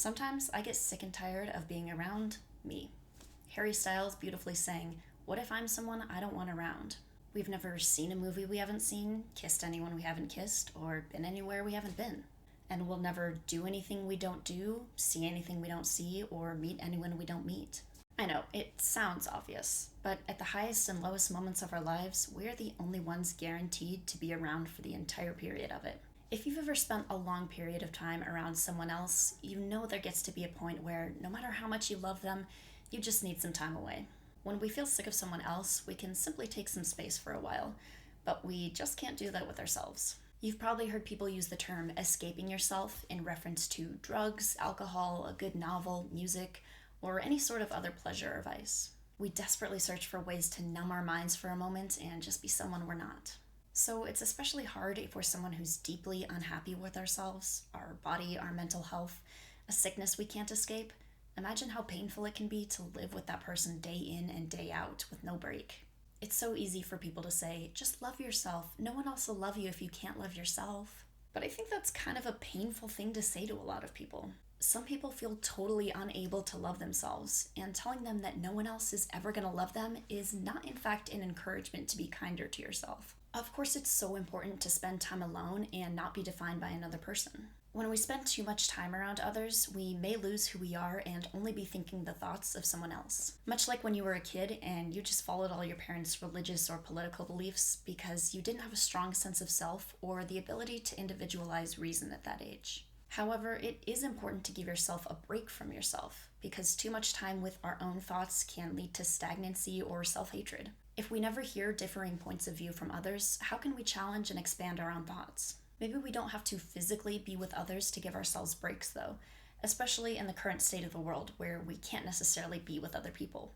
Sometimes I get sick and tired of being around me. Harry Styles beautifully sang, "What if I'm someone I don't want around?" We've never seen a movie we haven't seen, kissed anyone we haven't kissed, or been anywhere we haven't been. And we'll never do anything we don't do, see anything we don't see, or meet anyone we don't meet. I know, it sounds obvious, but at the highest and lowest moments of our lives, we're the only ones guaranteed to be around for the entire period of it. If you've ever spent a long period of time around someone else, you know there gets to be a point where no matter how much you love them, you just need some time away. When we feel sick of someone else, we can simply take some space for a while, but we just can't do that with ourselves. You've probably heard people use the term escaping yourself in reference to drugs, alcohol, a good novel, music, or any sort of other pleasure or vice. We desperately search for ways to numb our minds for a moment and just be someone we're not. So it's especially hard if we're someone who's deeply unhappy with ourselves, our body, our mental health, a sickness we can't escape. Imagine how painful it can be to live with that person day in and day out with no break. It's so easy for people to say, just love yourself. No one else will love you if you can't love yourself. But I think that's kind of a painful thing to say to a lot of people. Some people feel totally unable to love themselves, and telling them that no one else is ever going to love them is not, in fact, an encouragement to be kinder to yourself. Of course, it's so important to spend time alone and not be defined by another person. When we spend too much time around others, we may lose who we are and only be thinking the thoughts of someone else. Much like when you were a kid and you just followed all your parents' religious or political beliefs because you didn't have a strong sense of self or the ability to individualize reason at that age. However, it is important to give yourself a break from yourself, because too much time with our own thoughts can lead to stagnancy or self-hatred. If we never hear differing points of view from others, how can we challenge and expand our own thoughts? Maybe we don't have to physically be with others to give ourselves breaks, though, especially in the current state of the world where we can't necessarily be with other people.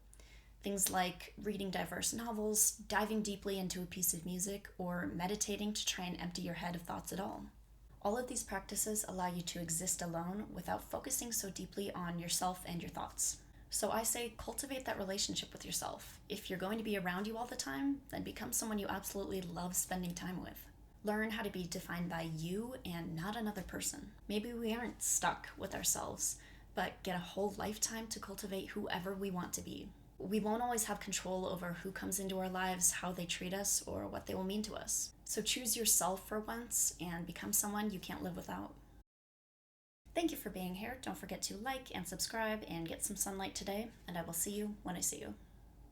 Things like reading diverse novels, diving deeply into a piece of music, or meditating to try and empty your head of thoughts at all. All of these practices allow you to exist alone without focusing so deeply on yourself and your thoughts. So I say cultivate that relationship with yourself. If you're going to be around you all the time, then become someone you absolutely love spending time with. Learn how to be defined by you and not another person. Maybe we aren't stuck with ourselves, but get a whole lifetime to cultivate whoever we want to be. We won't always have control over who comes into our lives, how they treat us, or what they will mean to us. So choose yourself for once and become someone you can't live without. Thank you for being here. Don't forget to like and subscribe and get some sunlight today, and I will see you when I see you.